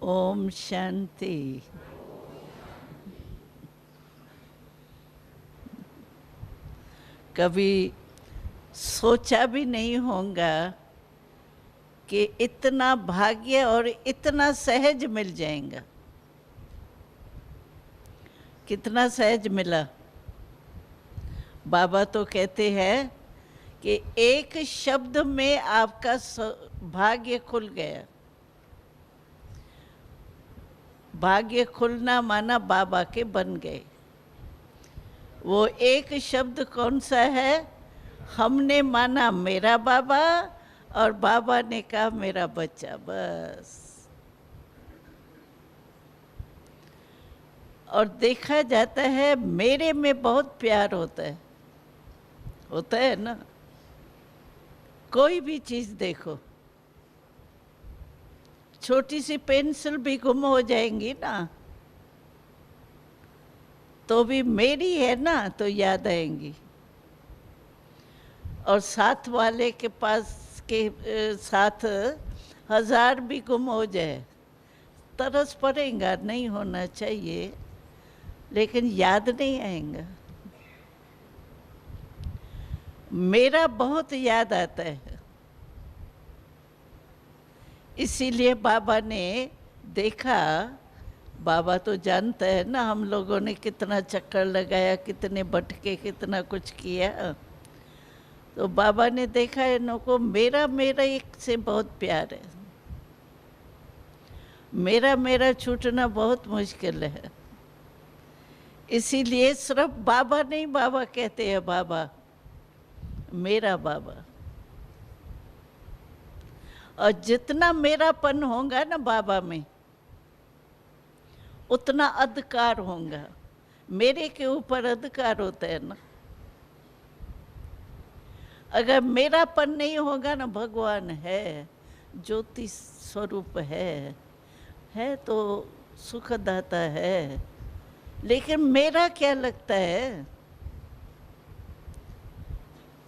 ओम शांति। कभी सोचा भी नहीं होगा कि इतना भाग्य और इतना सहज मिल जाएगा। कितना सहज मिला। बाबा तो कहते हैं कि एक शब्द में आपका भाग्य खुल गया। भाग्य खुलना माना बाबा के बन गए। वो एक शब्द कौन सा है? हमने माना मेरा बाबा और बाबा ने कहा मेरा बच्चा, बस। और देखा जाता है मेरे में बहुत प्यार होता है ना। कोई भी चीज़ देखो, छोटी सी पेंसिल भी गुम हो जाएंगी ना, तो भी मेरी है ना, तो याद आएंगी। और साथ वाले के पास के साथ 1000 भी गुम हो जाए, तरस पड़ेगा, नहीं होना चाहिए, लेकिन याद नहीं आएगा। मेरा बहुत याद आता है। इसीलिए बाबा ने देखा, बाबा तो जानता है ना हम लोगों ने कितना चक्कर लगाया, कितने भटके, कितना कुछ किया। तो बाबा ने देखा इन्हों को मेरा एक से बहुत प्यार है। मेरा छूटना बहुत मुश्किल है। इसीलिए सिर्फ बाबा नहीं बाबा कहते हैं, बाबा मेरा बाबा। और जितना मेरापन होगा ना बाबा में, उतना अधिकार होगा। मेरे के ऊपर अधिकार होता है ना। अगर मेरापन नहीं होगा ना, भगवान है, ज्योति स्वरूप है तो सुखदाता है, लेकिन मेरा क्या लगता है?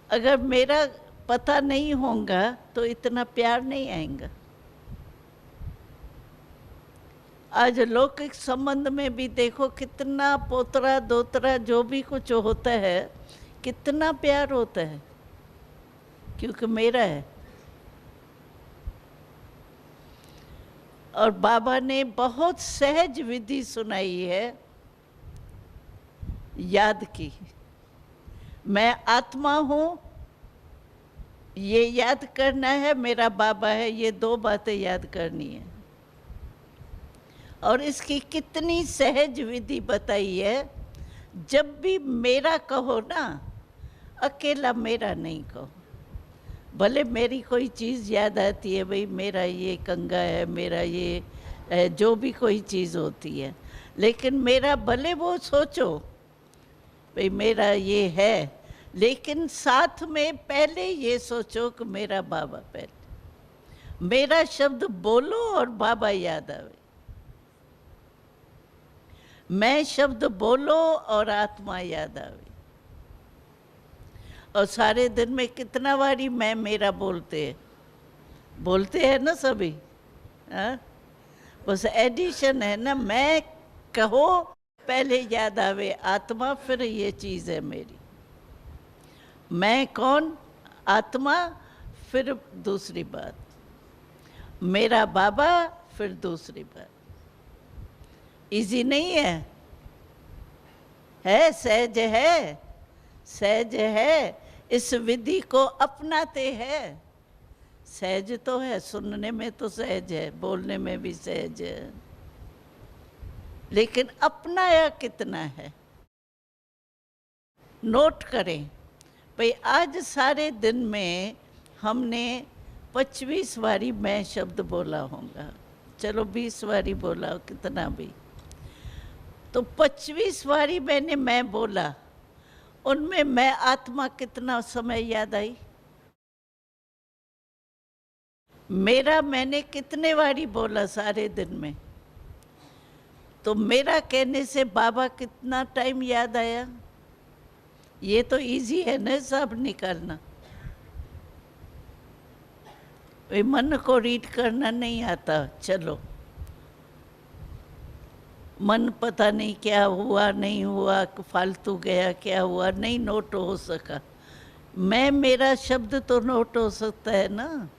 अगर मेरा पता नहीं होगा तो इतना प्यार नहीं आएगा। आज लौकिक संबंध में भी देखो कितना पोतरा दोतरा जो भी कुछ होता है, कितना प्यार होता है, क्योंकि मेरा है। और बाबा ने बहुत सहज विधि सुनाई है याद की। मैं आत्मा हूँ, ये याद करना है, मेरा बाबा है, ये 2 बातें याद करनी है। और इसकी कितनी सहज विधि बताई है। जब भी मेरा कहो ना, अकेला मेरा नहीं कहो। भले मेरी कोई चीज़ याद आती है, भाई मेरा ये कंगा है, मेरा ये है, जो भी कोई चीज़ होती है, लेकिन मेरा भले वो सोचो भाई मेरा ये है, लेकिन साथ में पहले ये सोचो कि मेरा बाबा पहले। मेरा शब्द बोलो और बाबा याद आवे। मैं शब्द बोलो और आत्मा याद आवे। और सारे दिन में कितना बारी मैं मेरा बोलते हैं ना सभी, हाँ? बस एडिशन है ना, मैं कहो पहले याद आवे आत्मा, फिर ये चीज़ है मेरी। मैं कौन? आत्मा, फिर दूसरी बात मेरा बाबा, फिर दूसरी बात। इजी नहीं है, सहज है। इस विधि को अपनाते हैं, सहज तो है, सुनने में तो सहज है, बोलने में भी सहज है, लेकिन अपनाया कितना है? नोट करें भाई, आज सारे दिन में हमने 25 बारी मैं शब्द बोला होगा, चलो 20 बारी बोला, कितना भी, तो 25 बारी मैंने मैं बोला, उनमें मैं आत्मा कितना समय याद आई? मेरा मैंने कितने बारी बोला सारे दिन में? तो मेरा कहने से बाबा कितना टाइम याद आया? ये तो इजी है ना सब निकालना। मन को रीड करना नहीं आता, चलो मन पता नहीं क्या हुआ नहीं हुआ, फालतू गया क्या हुआ, नहीं नोट हो सका। मैं मेरा शब्द तो नोट हो सकता है ना।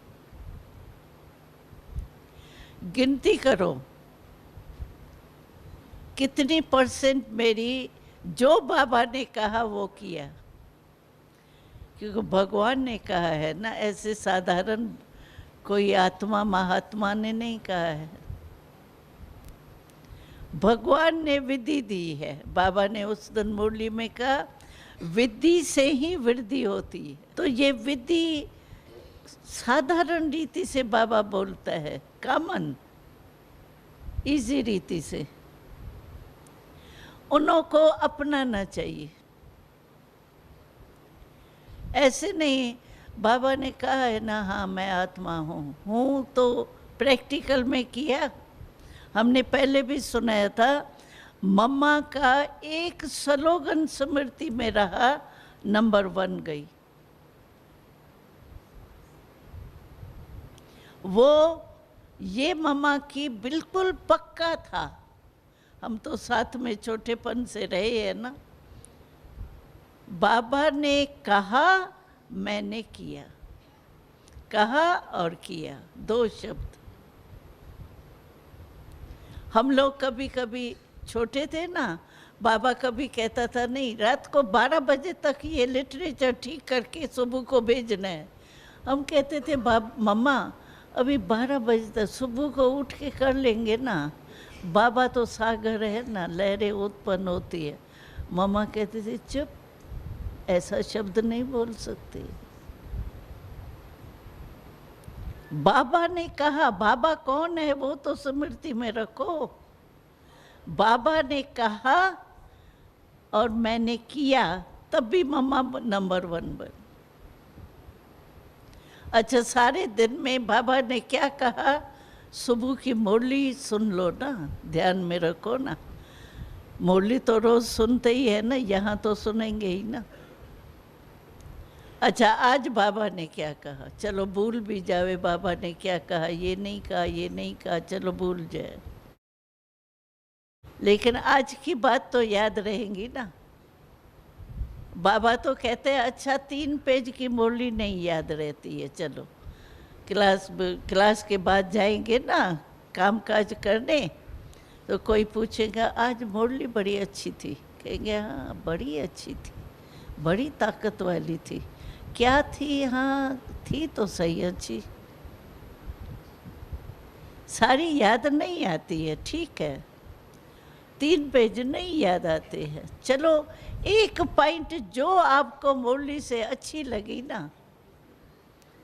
गिनती करो कितनी परसेंट मेरी जो बाबा ने कहा वो किया, क्योंकि भगवान ने कहा है ना, ऐसे साधारण कोई आत्मा महात्मा ने नहीं कहा है। भगवान ने विधि दी है। बाबा ने उस दिन मुरली में कहा विधि से ही वृद्धि होती है। तो ये विधि साधारण रीति से बाबा बोलता है, कॉमन इजी रीति से, उन्हों को अपनाना चाहिए। ऐसे नहीं बाबा ने कहा है ना, हाँ मैं आत्मा हूँ तो प्रैक्टिकल में किया। हमने पहले भी सुनाया था, मम्मा का एक स्लोगन स्मृति में रहा, नंबर 1 गई। वो ये मम्मा की बिल्कुल पक्का था। हम तो साथ में छोटेपन से रहे हैं ना। बाबा ने कहा, मैंने किया। कहा और किया, 2 शब्द। हम लोग कभी कभी छोटे थे ना, बाबा कभी कहता था नहीं रात को 12 बजे तक ये लिटरेचर ठीक करके सुबह को भेजना है। हम कहते थे मम्मा अभी 12 बजे तक, सुबह को उठ के कर लेंगे ना, बाबा तो सागर है ना, लहरें उत्पन्न होती है। मम्मा कहते थे चुप, ऐसा शब्द नहीं बोल सकते। बाबा ने कहा, बाबा कौन है वो तो स्मृति में रखो। बाबा ने कहा और मैंने किया, तब भी मम्मा नंबर 1 बन। अच्छा, सारे दिन में बाबा ने क्या कहा, सुबह की मुरली सुन लो ना, ध्यान में रखो ना। मुरली तो रोज सुनते ही है ना, यहाँ तो सुनेंगे ही ना। अच्छा, आज बाबा ने क्या कहा, चलो भूल भी जावे बाबा ने क्या कहा, ये नहीं कहा, ये नहीं कहा, चलो भूल जाए, लेकिन आज की बात तो याद रहेंगी ना। बाबा तो कहते हैं अच्छा 3 पेज की मुरली नहीं याद रहती है, चलो क्लास के बाद जाएंगे ना काम काज करने, तो कोई पूछेगा आज मुरली बड़ी अच्छी थी, कहेंगे हाँ बड़ी अच्छी थी, बड़ी ताकत वाली थी। क्या थी? हाँ थी तो सही अच्छी, सारी याद नहीं आती है, ठीक है, 3 पेज नहीं याद आते हैं। चलो एक पॉइंट जो आपको मुरली से अच्छी लगी ना,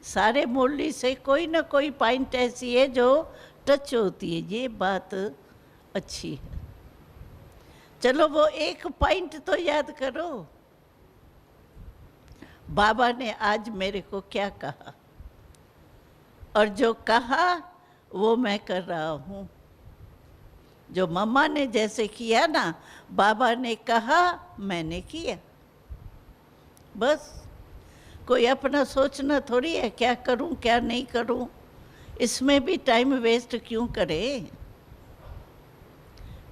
सारे मुरली से कोई ना कोई पॉइंट ऐसी है जो टच होती है, ये बात अच्छी है, चलो वो एक पॉइंट तो याद करो। बाबा ने आज मेरे को क्या कहा, और जो कहा वो मैं कर रहा हूँ। जो मम्मा ने जैसे किया ना, बाबा ने कहा मैंने किया, बस। कोई अपना सोचना थोड़ी है क्या करूं क्या नहीं करूं, इसमें भी टाइम वेस्ट क्यों करें।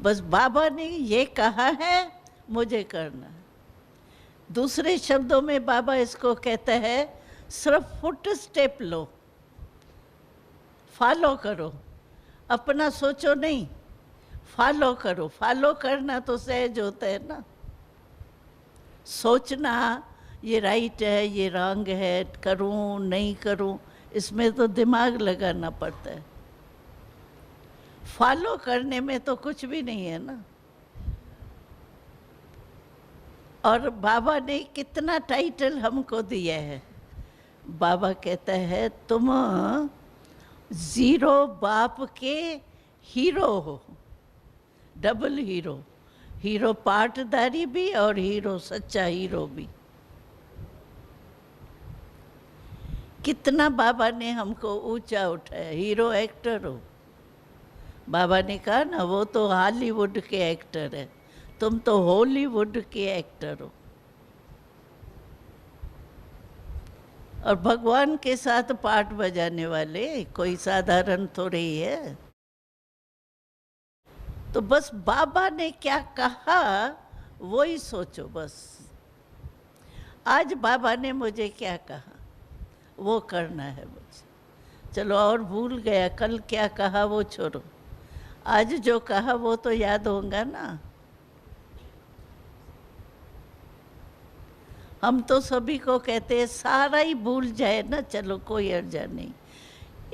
बस बाबा ने ये कहा है, मुझे करना है। दूसरे शब्दों में बाबा इसको कहता है सिर्फ फुट स्टेप लो, फॉलो करो, अपना सोचो नहीं, फॉलो करो। फॉलो करना तो सहज होता है ना, सोचना ये राइट है ये रॉन्ग है, करूं नहीं करूं, इसमें तो दिमाग लगाना पड़ता है। फॉलो करने में तो कुछ भी नहीं है ना। और बाबा ने कितना टाइटल हमको दिया है। बाबा कहता है तुम 0 बाप के हीरो हो, डबल हीरो, हीरो पार्टदारी भी और हीरो सच्चा हीरो भी। कितना बाबा ने हमको ऊंचा उठाया, हीरो एक्टर हो। बाबा ने कहा ना वो तो हॉलीवुड के एक्टर है, तुम तो हॉलीवुड के एक्टर हो। और भगवान के साथ पार्ट बजाने वाले कोई साधारण थोड़े ही है। तो बस बाबा ने क्या कहा वो ही सोचो बस। आज बाबा ने मुझे क्या कहा वो करना है मुझे। चलो और भूल गया, कल क्या कहा वो छोड़ो, आज जो कहा वो तो याद होगा ना। हम तो सभी को कहते हैं सारा ही भूल जाए ना, चलो कोई अर्जा नहीं,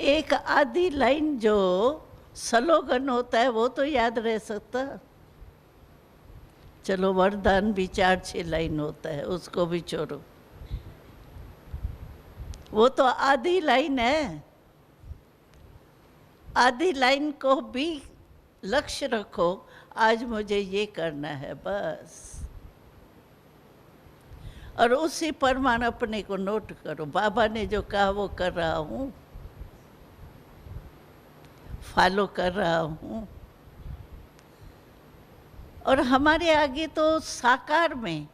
एक आधी लाइन जो स्लोगन होता है वो तो याद रह सकता। चलो वरदान भी 4-6 लाइन होता है, उसको भी छोड़ो, वो तो आधी लाइन है। आधी लाइन को भी लक्ष्य रखो, आज मुझे ये करना है बस, और उसी परमाण अपने को नोट करो। बाबा ने जो कहा वो कर रहा हूँ, फॉलो कर रहा हूँ। और हमारे आगे तो साकार में,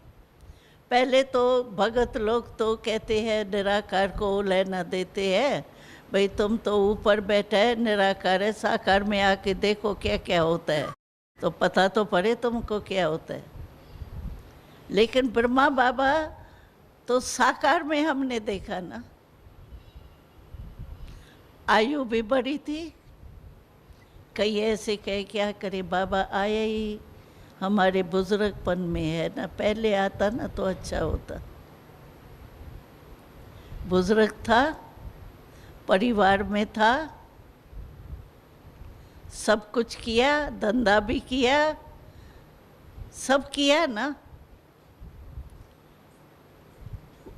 पहले तो भगत लोग तो कहते हैं निराकार को लेना देते हैं, भाई तुम तो ऊपर बैठा है, निराकार है, साकार में आके देखो क्या क्या होता है, तो पता तो पड़े तुमको क्या होता है। लेकिन ब्रह्मा बाबा तो साकार में हमने देखा ना, आयु भी बड़ी थी, कई ऐसे कहे क्या करे बाबा, आया ही हमारे बुजुर्गपन में है ना, पहले आता ना तो अच्छा होता। बुजुर्ग था, परिवार में था, सब कुछ किया, धंधा भी किया, सब किया ना,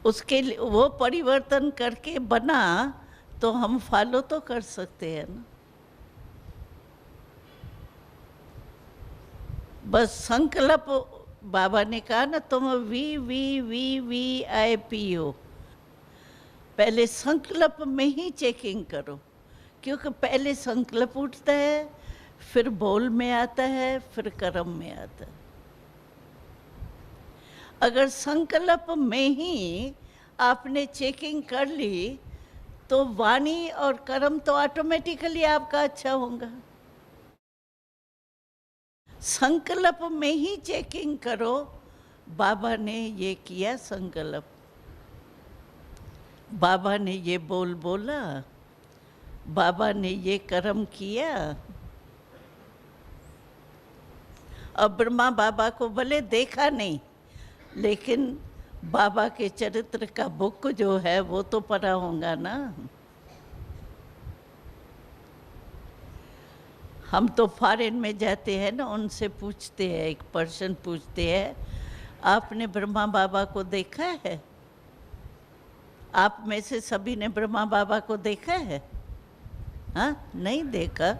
उसके लिए वो परिवर्तन करके बना, तो हम फॉलो तो कर सकते हैं ना। बस संकल्प, बाबा ने कहा ना तुम VVVVIP हो, पहले संकल्प में ही चेकिंग करो, क्योंकि पहले संकल्प उठता है, फिर बोल में आता है, फिर कर्म में आता है। अगर संकल्प में ही आपने चेकिंग कर ली तो वाणी और कर्म तो ऑटोमेटिकली आपका अच्छा होगा। संकल्प में ही चेकिंग करो, बाबा ने ये किया संकल्प, बाबा ने ये बोल बोला, बाबा ने ये कर्म किया। अब ब्रह्मा बाबा को भले देखा नहीं, लेकिन बाबा के चरित्र का बुक जो है वो तो पढ़ा होगा ना। हम तो फॉरेन में जाते हैं ना, उनसे पूछते हैं, एक पर्सन पूछते हैं आपने ब्रह्मा बाबा को देखा है? आप में से सभी ने ब्रह्मा बाबा को देखा है? हाँ, नहीं देखा,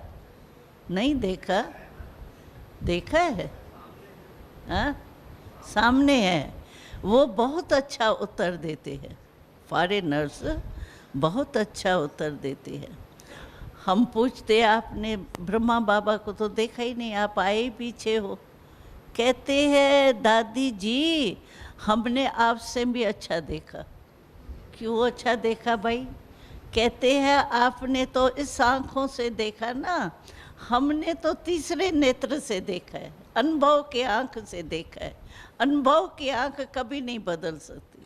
नहीं देखा, देखा है? हाँ, सामने है। वो बहुत अच्छा उत्तर देते हैं, फॉरेनर्स बहुत अच्छा उत्तर देते हैं। हम पूछते आपने ब्रह्मा बाबा को तो देखा ही नहीं, आप आए ही पीछे हो। कहते हैं दादी जी हमने आपसे भी अच्छा देखा। क्यों अच्छा देखा भाई? कहते हैं आपने तो इस आँखों से देखा ना, हमने तो तीसरे नेत्र से देखा है, अनुभव के आँख से देखा है। अनुभव की आँख कभी नहीं बदल सकती।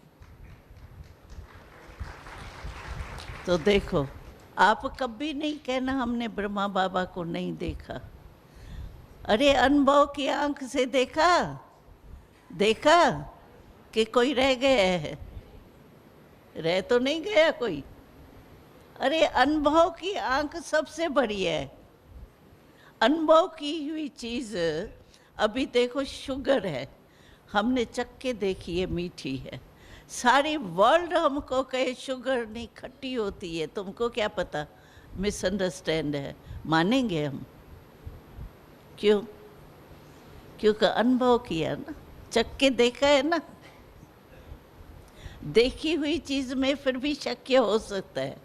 तो देखो, आप कभी नहीं कहना हमने ब्रह्मा बाबा को नहीं देखा। अरे अनुभव की आँख से देखा, देखा कि कोई रह गया है? रह तो नहीं गया कोई। अरे अनुभव की आँख सबसे बड़ी है। अनुभव की हुई चीज़, अभी देखो शुगर है, हमने चख के देखी है मीठी है। सारी वर्ल्ड हमको कहे शुगर नहीं खट्टी होती है, तुमको क्या पता, मिसअंडरस्टैंड है, मानेंगे हम? क्यों? क्योंकि अनुभव किया ना, चख के देखा है ना। देखी हुई चीज़ में फिर भी शक्य हो सकता है।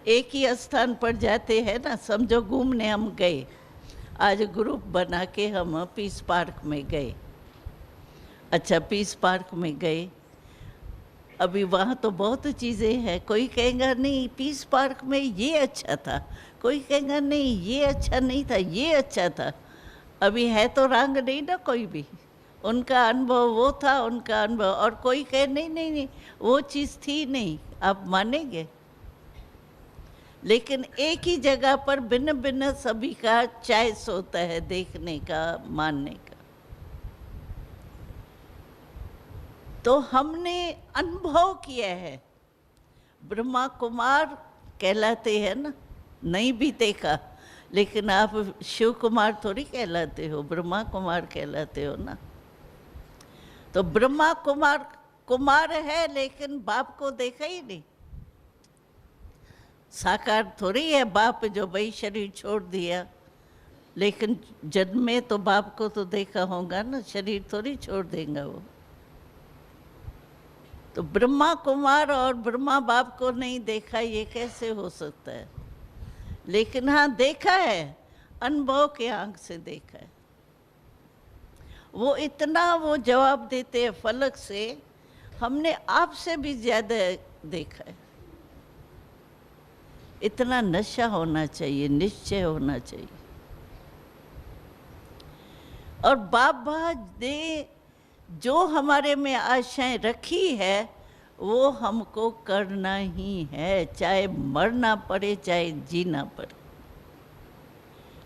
एक ही स्थान पर जाते हैं ना, समझो घूमने हम गए, आज ग्रुप बना के हम पीस पार्क में गए। अच्छा, पीस पार्क में गए, अभी वहाँ तो बहुत चीज़ें हैं। कोई कहेगा नहीं पीस पार्क में ये अच्छा था, कोई कहेगा नहीं ये अच्छा नहीं था, ये अच्छा था। अभी है तो रंग नहीं ना कोई भी। उनका अनुभव वो था, उनका अनुभव, और कोई कहे नहीं नहीं नहीं वो चीज़ थी नहीं, आप मानेंगे? लेकिन एक ही जगह पर भिन्न भिन्न सभी का चॉइस होता है देखने का, मानने का। तो हमने अनुभव किया है। ब्रह्मा कुमार कहलाते हैं ना, नहीं भी देखा, लेकिन आप शिव कुमार थोड़ी कहलाते हो, ब्रह्मा कुमार कहलाते हो ना। तो ब्रह्मा कुमार कुमार है, लेकिन बाप को देखा ही नहीं। साकार थोड़ी है बाप जो भाई शरीर छोड़ दिया, लेकिन जन्म में तो बाप को तो देखा होगा ना, शरीर थोड़ी छोड़ देगा वो। तो ब्रह्मा कुमार और ब्रह्मा बाप को नहीं देखा, ये कैसे हो सकता है? लेकिन हाँ देखा है, अनुभव के आंख से देखा है। वो इतना वो जवाब देते हैं फलक से, हमने आपसे भी ज्यादा देखा है। इतना नशा होना चाहिए, निश्चय होना चाहिए। और बाबा ने जो हमारे में आशाएं रखी है वो हमको करना ही है, चाहे मरना पड़े चाहे जीना पड़े।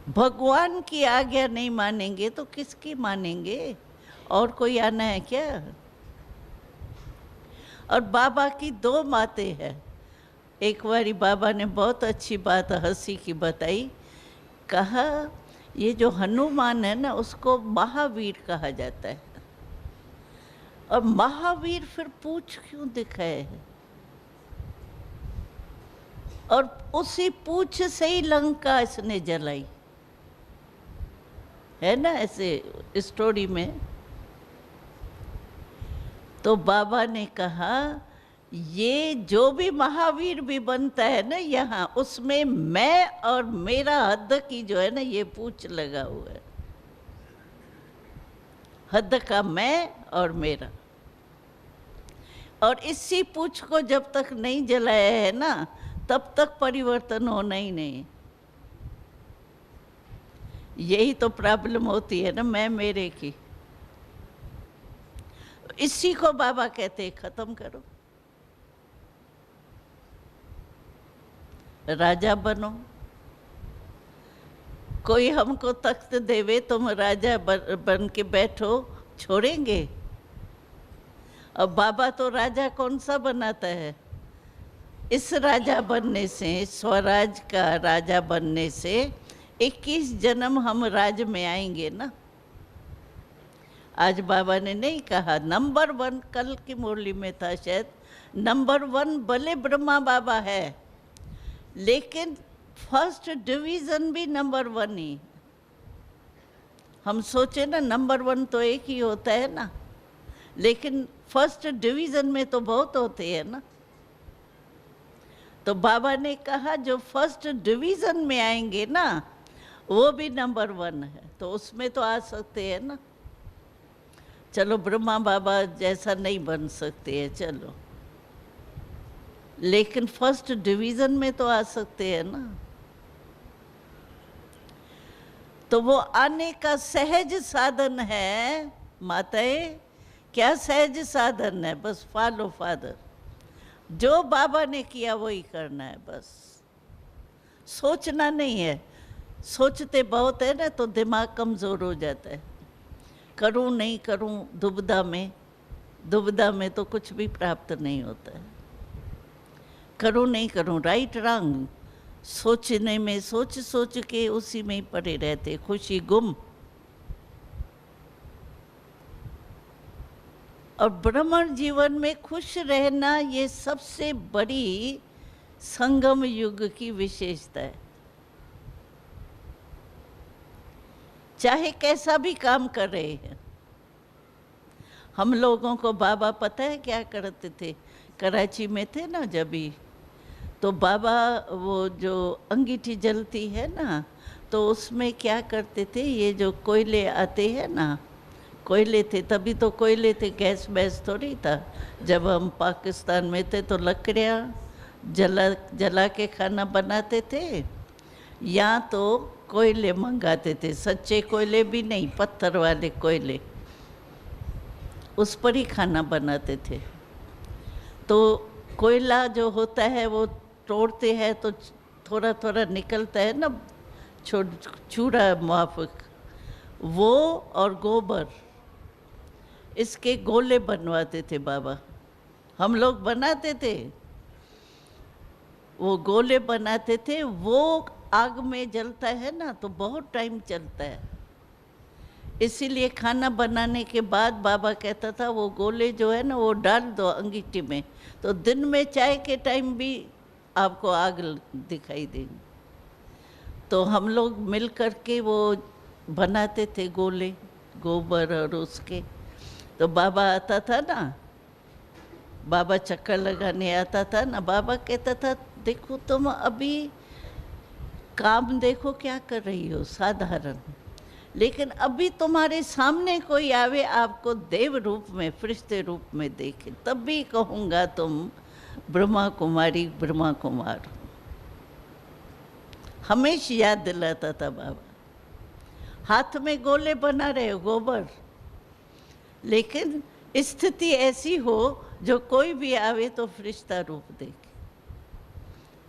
भगवान की आज्ञा नहीं मानेंगे तो किसकी मानेंगे? और कोई आना है क्या? और बाबा की दो बातें हैं। एक बारी बाबा ने बहुत अच्छी बात हंसी की बताई। कहा ये जो हनुमान है ना, उसको महावीर कहा जाता है। और महावीर फिर पूछ क्यों दिखाए है? और उसी पूछ से ही लंका इसने जलाई है ना, ऐसे स्टोरी में। तो बाबा ने कहा ये जो भी महावीर भी बनता है ना यहाँ, उसमें मैं और मेरा हद की जो है ना, ये पूछ लगा हुआ है। हद का मैं और मेरा। और इसी पूछ को जब तक नहीं जलाया है ना, तब तक परिवर्तन होना ही नहीं। यही तो प्रॉब्लम होती है ना मैं मेरे की। इसी को बाबा कहते हैं खत्म करो, राजा बनो। कोई हमको तख्त देवे, तुम राजा बन के बैठो, छोड़ेंगे? अब बाबा तो राजा कौन सा बनाता है? इस राजा बनने से, स्वराज का राजा बनने से 21 जन्म हम राज में आएंगे ना। आज बाबा ने नहीं कहा नंबर 1, कल की मुरली में था शायद, नंबर 1 भले ब्रह्मा बाबा है, लेकिन फर्स्ट डिवीज़न भी नंबर 1 ही। हम सोचे ना नंबर 1 तो एक ही होता है ना, लेकिन फर्स्ट डिवीज़न में तो बहुत होते हैं ना। तो बाबा ने कहा जो फर्स्ट डिवीज़न में आएंगे ना, वो भी नंबर 1 है, तो उसमें तो आ सकते हैं ना। चलो ब्रह्मा बाबा जैसा नहीं बन सकते हैं, चलो, लेकिन फर्स्ट डिवीज़न में तो आ सकते हैं ना। तो वो आने का सहज साधन है माताएं। क्या सहज साधन है? बस फॉलो फादर। जो बाबा ने किया वही करना है, बस सोचना नहीं है। सोचते बहुत है ना तो दिमाग कमज़ोर हो जाता है। करूं नहीं करूं दुविधा में तो कुछ भी प्राप्त नहीं होता है। करूं नहीं करूं, राइट रॉन्ग सोचने में, सोच सोच के उसी में ही पड़े रहते, खुशी गुम। और ब्राह्मण जीवन में खुश रहना ये सबसे बड़ी संगम युग की विशेषता है। चाहे कैसा भी काम कर रहे हैं। हम लोगों को बाबा पता है क्या करते थे? कराची में थे ना जब भी, तो बाबा वो जो अंगीठी जलती है ना, तो उसमें क्या करते थे, ये जो कोयले आते हैं ना, कोयले थे, तभी तो कोयले थे, गैस वैस थोड़ी था। जब हम पाकिस्तान में थे तो लकड़ियाँ जला के खाना बनाते थे, या तो कोयले मंगाते थे, सच्चे कोयले भी नहीं, पत्थर वाले कोयले, उस पर ही खाना बनाते थे। तो कोयला जो होता है वो तोड़ते हैं तो थोड़ा थोड़ा निकलता है ना, चूड़ा माफक, वो और गोबर, इसके गोले बनवाते थे बाबा। हम लोग बनाते थे, वो गोले बनाते थे। वो आग में जलता है ना तो बहुत टाइम चलता है, इसीलिए खाना बनाने के बाद बाबा कहता था वो गोले जो है ना वो डाल दो अंगीठी में, तो दिन में चाय के टाइम भी आपको आग दिखाई देगी। तो हम लोग मिल कर के वो बनाते थे गोले, गोबर और उसके। तो बाबा आता था ना, बाबा चक्कर लगाने आता था ना, बाबा कहता था देखो तुम अभी काम देखो क्या कर रही हो साधारण, लेकिन अभी तुम्हारे सामने कोई आवे आपको देव रूप में, फरिश्ते रूप में देखे, तब भी कहूँगा तुम ब्रह्मा कुमारी ब्रह्मा कुमार। हमेशा याद दिलाता था बाबा। हाथ में गोले बना रहे हो गोबर, लेकिन स्थिति ऐसी हो जो कोई भी आवे तो फरिश्ता रूप देखे,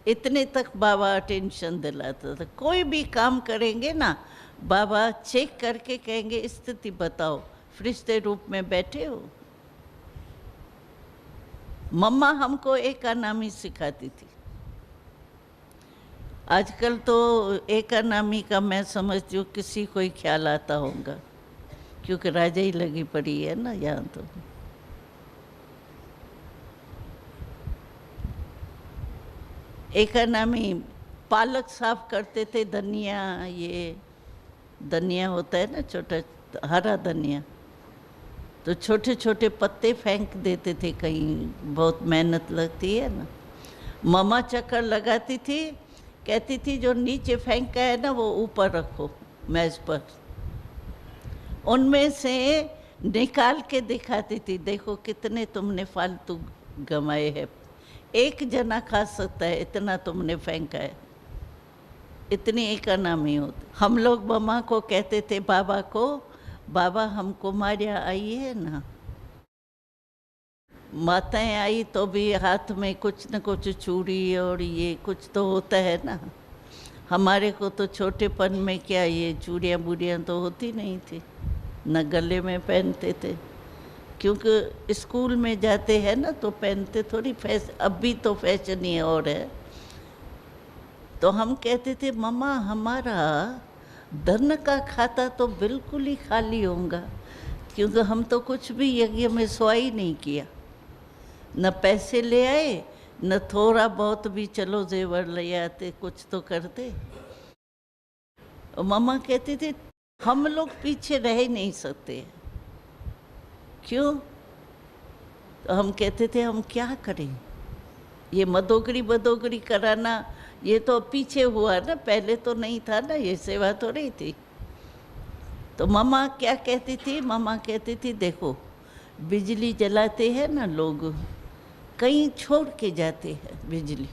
इतने तक बाबा अटेंशन दिलाता था। कोई भी काम करेंगे ना बाबा चेक करके कहेंगे स्थिति बताओ, फरिश्ते रूप में बैठे हो। मम्मा हमको एकानामी सिखाती थी। आजकल तो एकानामी का मैं समझती हूँ किसी को ही ख्याल आता होगा, क्योंकि राजा ही लगी पड़ी है ना यहाँ तो। एकानामी पालक साफ करते थे, धनिया, ये धनिया होता है ना छोटा हरा धनिया, तो छोटे छोटे पत्ते फेंक देते थे कहीं, बहुत मेहनत लगती है ना। मम्मा चक्कर लगाती थी, कहती थी जो नीचे फेंका है ना वो ऊपर रखो मेज पर। उनमें से निकाल के दिखाती थी, देखो कितने तुमने फालतू गंवाए हैं, एक जना खा सकता है इतना तुमने फेंका है। इतनी इकोनॉमी होती। हम लोग मम्मा को कहते थे बाबा को, बाबा हमको मारिया आई है ना, माताएं आई तो भी हाथ में कुछ न कुछ चूड़ी और ये कुछ तो होता है ना। हमारे को तो छोटेपन में क्या ये चूड़ियाँ बूड़ियाँ तो होती नहीं थी, न गले में पहनते थे, क्योंकि स्कूल में जाते हैं ना तो पहनते थोड़ी अब भी तो फैशन ही और है। तो हम कहते थे मम्मा हमारा धन का खाता तो बिल्कुल ही खाली होगा, क्योंकि हम तो कुछ भी यज्ञ में स्वाई नहीं किया, न पैसे ले आए, न थोड़ा बहुत भी चलो जेवर ले आते, कुछ तो करते। और मम्मा कहती थी हम लोग पीछे रह ही नहीं सकते। क्यों? तो हम कहते थे हम क्या करें, ये मदोगरी बदोगरी कराना ये तो पीछे हुआ ना, पहले तो नहीं था ना, ये सेवा तो नहीं थी। तो मम्मा क्या कहती थी, मम्मा कहती थी देखो बिजली जलाते हैं ना लोग, कहीं छोड़ के जाते हैं बिजली,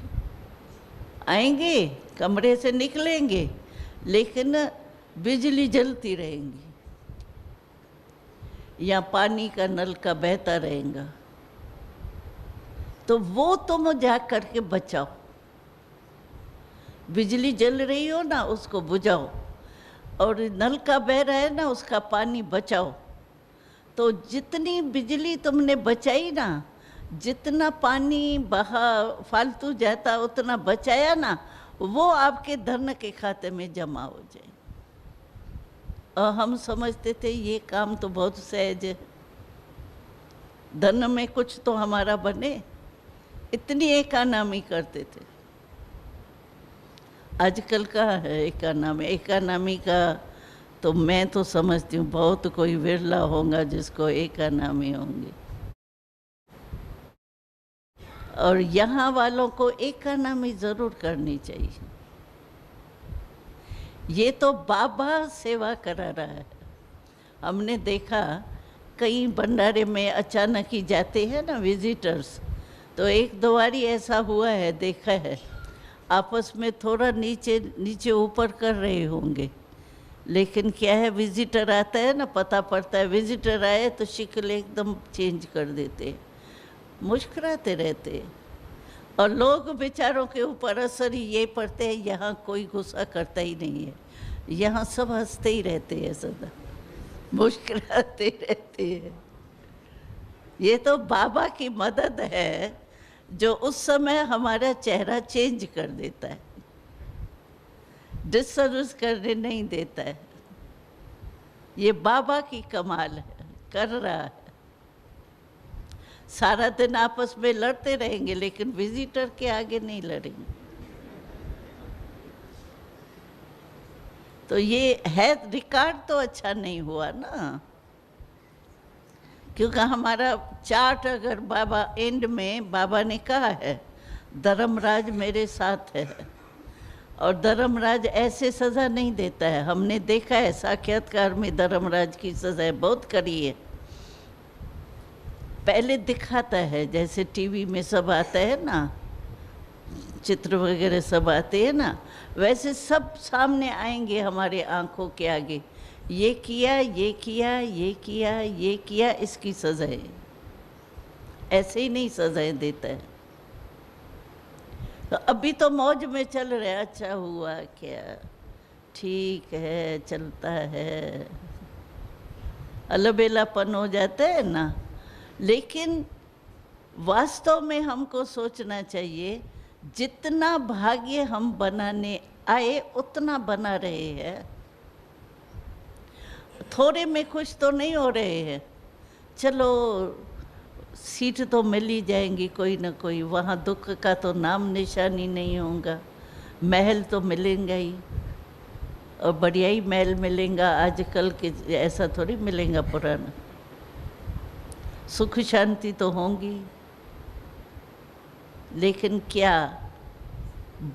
आएंगे कमरे से निकलेंगे लेकिन बिजली जलती रहेंगी, या पानी का नल का बहता रहेगा, तो वो तुम जा करके बचाओ। बिजली जल रही हो ना उसको बुझाओ, और नल का बह रहा है ना उसका पानी बचाओ। तो जितनी बिजली तुमने बचाई ना, जितना पानी बहा फालतू जाता उतना बचाया ना, वो आपके धन के खाते में जमा हो जाए। और हम समझते थे ये काम तो बहुत सहज है, धन में कुछ तो हमारा बने, इतनी इकोनॉमी करते थे। आजकल का है इकोनॉमी का तो मैं तो समझती हूँ बहुत कोई विरला होगा जिसको इकोनॉमी होंगी। और यहाँ वालों को इकोनॉमी ज़रूर करनी चाहिए। ये तो बाबा सेवा करा रहा है। हमने देखा कई भंडारे में अचानक ही जाते हैं ना विजिटर्स, तो एक दो बारी ऐसा हुआ है, देखा है, आपस में थोड़ा नीचे नीचे ऊपर कर रहे होंगे, लेकिन क्या है, विजिटर आता है ना, पता पड़ता है विजिटर आए तो शक्ल एकदम चेंज कर देते हैं, मुस्कुराते रहते हैं। और लोग बेचारों के ऊपर असर ही ये पड़ते हैं, यहाँ कोई गुस्सा करता ही नहीं है, यहाँ सब हंसते ही रहते हैं, सदा मुस्कुराते रहते हैं। ये तो बाबा की मदद है जो उस समय हमारा चेहरा चेंज कर देता है, डिसर्विस करने नहीं देता है। ये बाबा की कमाल है, कर रहा है। सारा दिन आपस में लड़ते रहेंगे लेकिन विजिटर के आगे नहीं लड़ेंगे। तो ये है, रिकॉर्ड तो अच्छा नहीं हुआ ना, क्योंकि हमारा चार्ट अगर बाबा एंड में बाबा ने कहा है धर्मराज मेरे साथ है, और धर्मराज ऐसे सज़ा नहीं देता है। हमने देखा है साक्षात्कार में धर्मराज की सज़ा बहुत कड़ी है। पहले दिखाता है, जैसे टीवी में सब आता है ना, चित्र वगैरह सब आते हैं ना, वैसे सब सामने आएंगे हमारे आंखों के आगे, ये किया, ये किया, ये किया, ये किया, इसकी सज़ाएं। ऐसे ही नहीं सज़ाएं देता है। तो अभी तो मौज में चल रहे, अच्छा हुआ क्या, ठीक है, चलता है, अलबेलापन हो जाता है ना। लेकिन वास्तव में हमको सोचना चाहिए, जितना भाग्य हम बनाने आए उतना बना रहे हैं। थोड़े में खुश तो नहीं हो रहे हैं, चलो सीट तो मिल ही जाएंगी कोई ना कोई, वहाँ दुख का तो नाम निशानी नहीं होगा। महल तो मिलेंगे ही, और बढ़िया ही महल मिलेगा, आजकल के ऐसा थोड़ी मिलेगा पुराना। सुख शांति तो होंगी, लेकिन क्या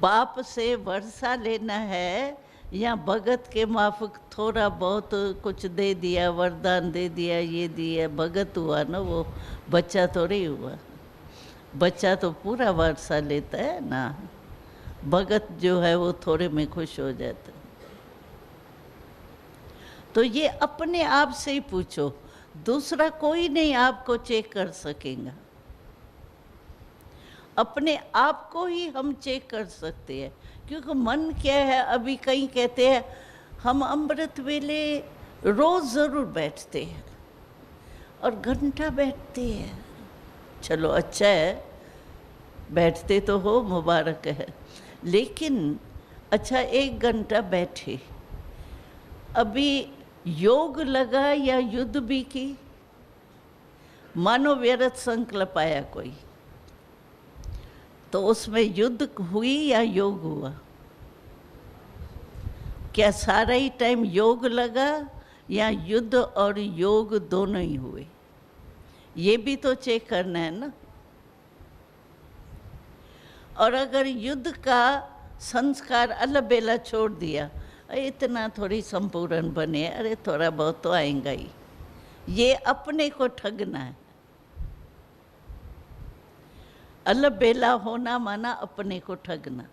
बाप से वर्षा लेना है या भगत के माफक थोड़ा बहुत कुछ दे दिया, वरदान दे दिया, ये दिया, भगत हुआ ना, वो बच्चा थोड़ी हुआ। बच्चा तो पूरा वर्षा लेता है ना, भगत जो है वो थोड़े में खुश हो जाता है। तो ये अपने आप से ही पूछो, दूसरा कोई नहीं आपको चेक कर सकेगा, अपने आप को ही हम चेक कर सकते हैं। क्योंकि मन क्या है, अभी कहीं कहते हैं हम अमृत वेले रोज़ ज़रूर बैठते हैं और घंटा बैठते हैं, चलो अच्छा है, बैठते तो हो, मुबारक है, लेकिन अच्छा 1 घंटा बैठे, अभी योग लगा या युद्ध भी की, मानो व्यर्थ संकल्प आया कोई, तो उसमें युद्ध हुई या योग हुआ? क्या सारा ही टाइम योग लगा या युद्ध और योग दोनों ही हुए? ये भी तो चेक करना है ना। और अगर युद्ध का संस्कार अलबेला छोड़ दिया, इतना थोड़ी संपूर्ण बने, अरे थोड़ा बहुत तो आएगा ही, ये अपने को ठगना है। अलबेला होना माना अपने को ठगना।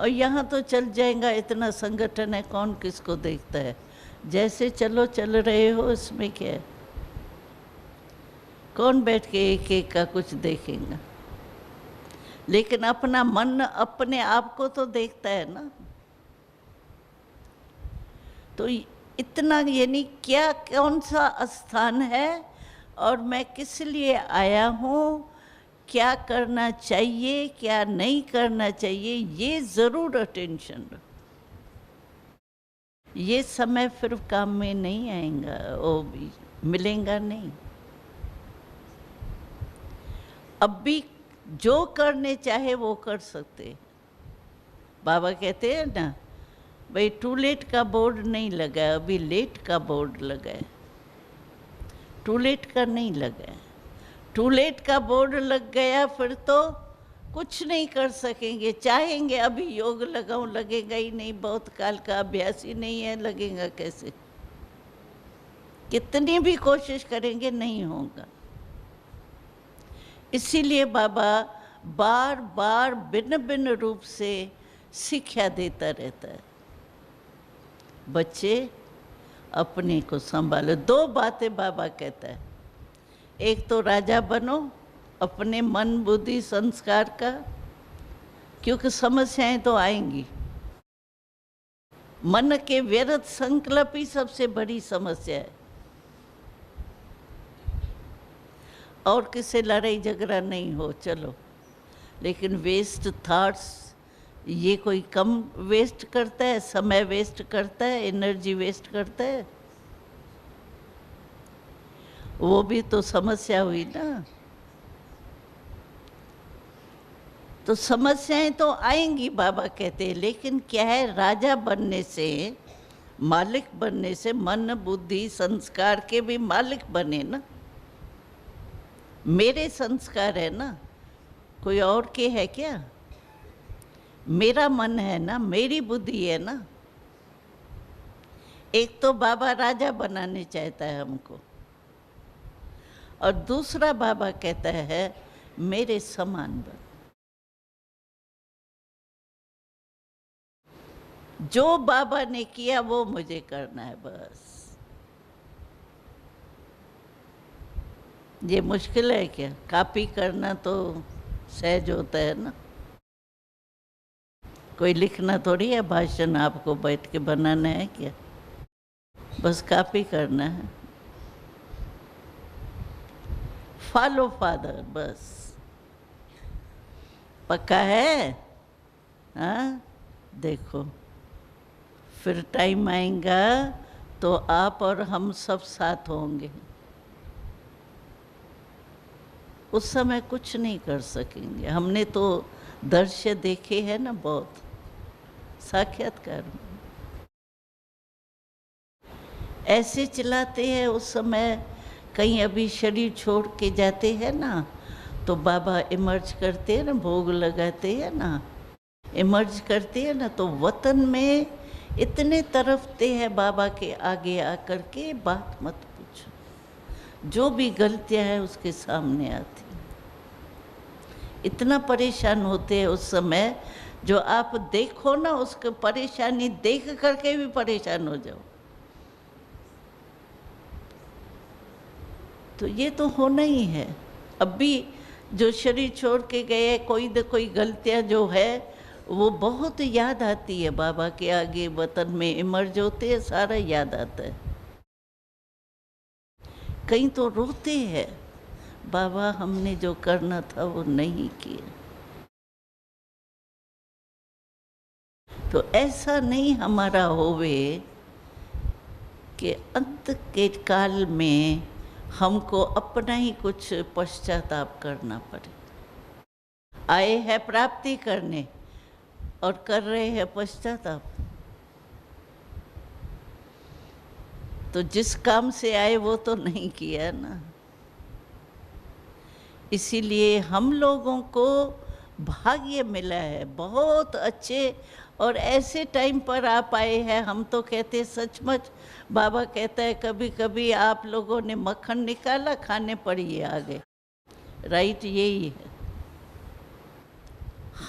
और यहाँ तो चल जाएगा, इतना संगठन है, कौन किसको देखता है, जैसे चलो चल रहे हो, इसमें क्या है, कौन बैठ के एक एक का कुछ देखेगा। लेकिन अपना मन अपने आप को तो देखता है ना। तो इतना, यानी क्या, कौन सा स्थान है और मैं किस लिए आया हूँ, क्या करना चाहिए, क्या नहीं करना चाहिए, ये ज़रूर अटेंशन। ये समय फिर काम में नहीं आएगा, वो भी मिलेगा नहीं। अब भी जो करने चाहे वो कर सकते। बाबा कहते हैं ना, भाई टू लेट का बोर्ड नहीं लगा है, अभी लेट का बोर्ड लगा है, टू लेट का नहीं लगा है। टू लेट का बोर्ड लग गया फिर तो कुछ नहीं कर सकेंगे, चाहेंगे अभी योग लगाऊं, लगेगा ही नहीं, बहुत काल का अभ्यास ही नहीं है, लगेगा कैसे, कितनी भी कोशिश करेंगे नहीं होगा। इसीलिए बाबा बार बार भिन्न भिन्न रूप से शिक्षा देता रहता है। बच्चे अपने को संभालो। दो बातें बाबा कहता है, एक तो राजा बनो अपने मन बुद्धि संस्कार का, क्योंकि समस्याएं तो आएंगी। मन के व्यर्थ संकल्प ही सबसे बड़ी समस्या है। और किसी लड़ाई झगड़ा नहीं हो चलो, लेकिन वेस्ट थॉट्स ये कोई कम वेस्ट करता है? समय वेस्ट करता है, एनर्जी वेस्ट करता है? वो भी तो समस्या हुई ना। तो समस्याएं तो आएंगी बाबा कहते हैं, लेकिन क्या है, राजा बनने से, मालिक बनने से, मन बुद्धि संस्कार के भी मालिक बने ना। मेरे संस्कार है ना, कोई और के है क्या? मेरा मन है ना, मेरी बुद्धि है ना। एक तो बाबा राजा बनाने चाहता है हमको, और दूसरा बाबा कहता है मेरे समान बन। जो बाबा ने किया वो मुझे करना है बस। ये मुश्किल है क्या? कॉपी करना तो सहज होता है ना। कोई लिखना थोड़ी है भाषण, आपको बैठ के बनाना है क्या? बस कॉपी करना है। फॉलो फादर बस। पक्का है? हाँ, देखो फिर टाइम आएगा तो आप और हम सब साथ होंगे। उस समय कुछ नहीं कर सकेंगे। हमने तो दृश्य देखे हैं ना, बहुत साक्षात्कार में ऐसे चलाते हैं। उस समय कहीं अभी शरीर छोड़ के जाते हैं ना, तो बाबा इमर्ज करते हैं ना, भोग लगाते हैं ना, इमर्ज करते हैं ना, तो वतन में इतने तरफते हैं बाबा के आगे आकर के, बात मत पूछो। जो भी गलतियां हैं उसके सामने आती, इतना परेशान होते हैं उस समय। जो आप देखो ना, उसको परेशानी देख करके भी परेशान हो जाओ। तो ये तो होना ही है। अब भी जो शरीर छोड़ के गए, कोई न कोई गलतियां जो है वो बहुत याद आती है। बाबा के आगे वतन में इमर्ज होते हैं, सारा याद आता है। कहीं तो रोते हैं, बाबा हमने जो करना था वो नहीं किया। तो ऐसा नहीं हमारा होवे कि अंत के काल में हमको अपना ही कुछ पश्चाताप करना पड़े। आए हैं प्राप्ति करने और कर रहे हैं पश्चाताप। तो जिस काम से आए वो तो नहीं किया ना। इसीलिए हम लोगों को भाग्य मिला है, बहुत अच्छे और ऐसे टाइम पर आप आए हैं। हम तो कहते सचमुच, बाबा कहता है कभी कभी आप लोगों ने मक्खन निकाला, खाने पर ये आ गए। राइट, यही है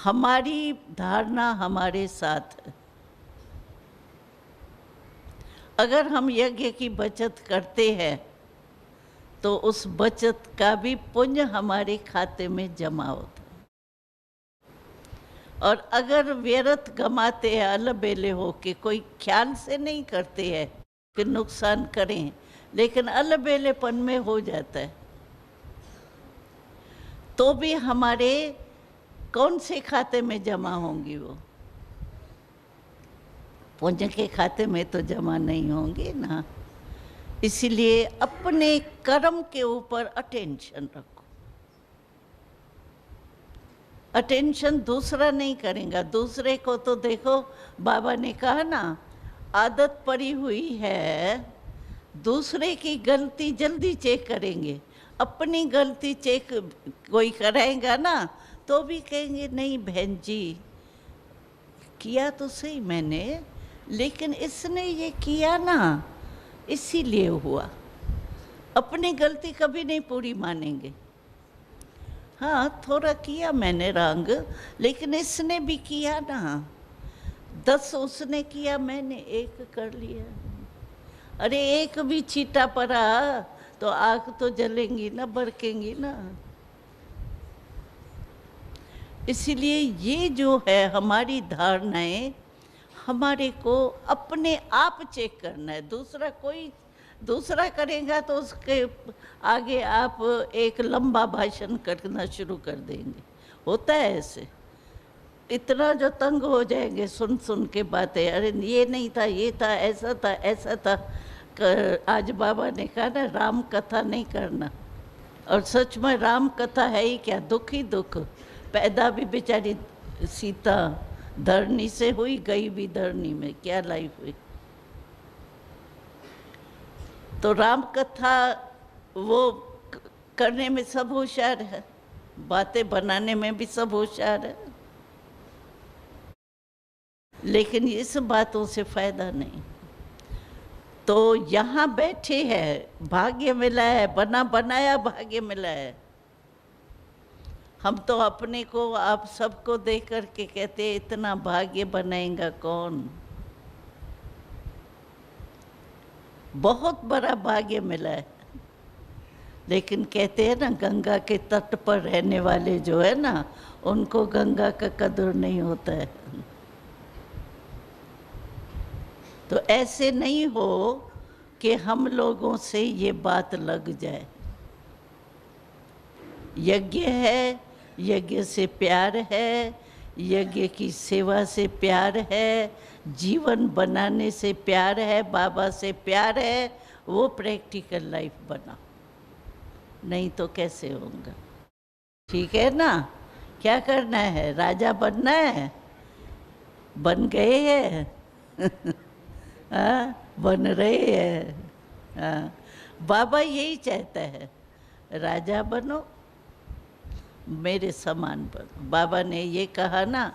हमारी धारणा, हमारे साथ है। अगर हम यज्ञ की बचत करते हैं तो उस बचत का भी पुण्य हमारे खाते में जमा होता है। और अगर व्यर्थ गमाते हैं, अलबेले हो के, कोई ख्याल से नहीं करते हैं कि नुकसान करें, लेकिन अलबेलेपन में हो जाता है, तो भी हमारे कौन से खाते में जमा होंगी? वो पुण्य के खाते में तो जमा नहीं होंगे ना। इसीलिए अपने कर्म के ऊपर अटेंशन रखो। अटेंशन दूसरा नहीं करेगा। दूसरे को तो देखो, बाबा ने कहा ना, आदत पड़ी हुई है, दूसरे की गलती जल्दी चेक करेंगे। अपनी गलती चेक कोई कराएगा ना, तो भी कहेंगे नहीं बहन जी, किया तो सही मैंने, लेकिन इसने ये किया ना, इसीलिए हुआ। अपनी गलती कभी नहीं पूरी मानेंगे। हाँ, थोड़ा किया मैंने रंग, लेकिन इसने भी किया ना। 10 उसने किया, मैंने 1 कर लिया। अरे 1 भी छीटा पड़ा तो आग तो जलेंगी ना, भड़केंगी ना। इसीलिए ये जो है हमारी धारणाएं, हमारे को अपने आप चेक करना है। दूसरा करेगा तो उसके आगे आप एक लंबा भाषण करना शुरू कर देंगे। होता है ऐसे, इतना जो तंग हो जाएंगे सुन सुन के बातें। अरे ये नहीं था, ये था, ऐसा था, ऐसा था। आज बाबा ने कहा ना, राम कथा नहीं करना। और सच में राम कथा है ही क्या, दुख ही दुख। पैदा भी बेचारी सीता धरनी से हुई, गई भी धरनी में, क्या लाइफ हुई। तो राम कथा वो करने में सब होशियार है, बातें बनाने में भी सब होशियार है, लेकिन इस बातों से फायदा नहीं। तो यहाँ बैठे हैं, भाग्य मिला है, बना बनाया भाग्य मिला है। हम तो अपने को, आप सबको देख कर के कहते हैं इतना भाग्य बनाएगा कौन। बहुत बड़ा भाग्य मिला है, लेकिन कहते हैं ना, गंगा के तट पर रहने वाले जो है ना, उनको गंगा का कदर नहीं होता है। तो ऐसे नहीं हो कि हम लोगों से ये बात लग जाए। यज्ञ है, यज्ञ से प्यार है, यज्ञ की सेवा से प्यार है, जीवन बनाने से प्यार है, बाबा से प्यार है। वो प्रैक्टिकल लाइफ बना, नहीं तो कैसे होगा। ठीक है ना। क्या करना है, राजा बनना है, बन गए हैं हाँ, बन रहे हैं। हाँ, बाबा यही चाहता है, राजा बनो, मेरे समान बनो। बाबा ने ये कहा ना,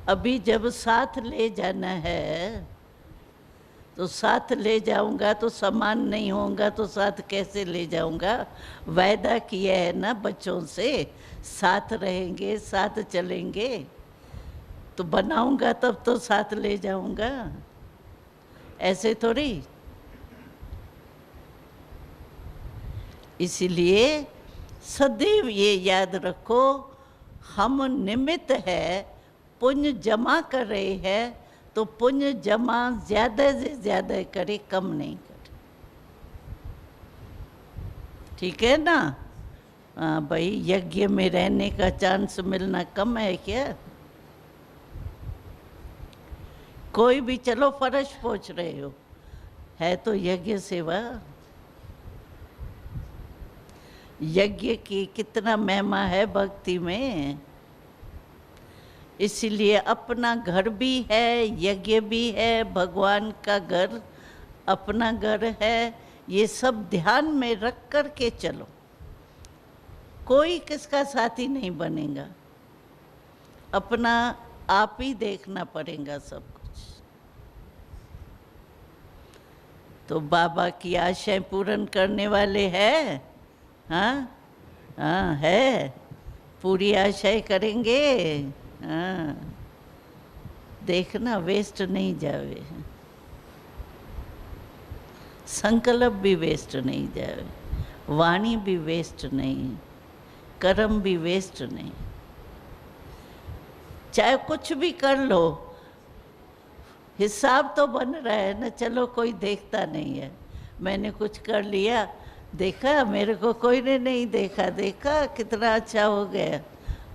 अभी जब साथ ले जाना है तो साथ ले जाऊंगा, तो समान नहीं होगा तो साथ कैसे ले जाऊंगा। वायदा किया है ना बच्चों से, साथ रहेंगे, साथ चलेंगे, तो बनाऊंगा तब तो साथ ले जाऊंगा, ऐसे थोड़ी। इसीलिए सदैव ये याद रखो, हम निमित्त है, पुण्य जमा कर रहे हैं, तो पुण्य जमा ज़्यादा से ज़्यादा करे, कम नहीं करे। ठीक है ना। हाँ भाई, यज्ञ में रहने का चांस मिलना कम है क्या। कोई भी, चलो फर्श पोछ रहे हो, है तो यज्ञ सेवा। यज्ञ की कितना महिमा है भक्ति में। इसीलिए अपना घर भी है, यज्ञ भी है, भगवान का घर अपना घर है। ये सब ध्यान में रख कर के चलो। कोई किसका साथी नहीं बनेगा, अपना आप ही देखना पड़ेगा सब कुछ। तो बाबा की आशाएं पूर्ण करने वाले हैं। हाँ हाँ, है, पूरी आशाएं करेंगे। हाँ, देखना वेस्ट नहीं जावे, संकल्प भी वेस्ट नहीं जावे, वाणी भी वेस्ट नहीं, कर्म भी वेस्ट नहीं। चाहे कुछ भी कर लो, हिसाब तो बन रहा है ना। चलो कोई देखता नहीं है, मैंने कुछ कर लिया, देखा, मेरे को कोई ने नहीं देखा, देखा कितना अच्छा हो गया,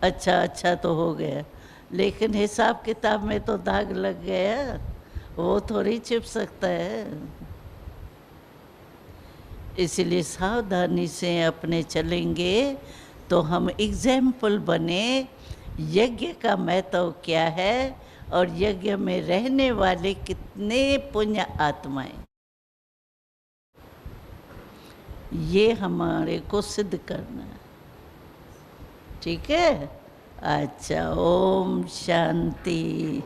अच्छा तो हो गया, लेकिन हिसाब किताब में तो दाग लग गया, वो थोड़ी छिप सकता है। इसलिए सावधानी से अपने चलेंगे तो हम एग्जाम्पल बने, यज्ञ का महत्व क्या है और यज्ञ में रहने वाले कितने पुण्य आत्माएं, ये हमारे को सिद्ध करना है। ठीक है। अच्छा, ओम शांति।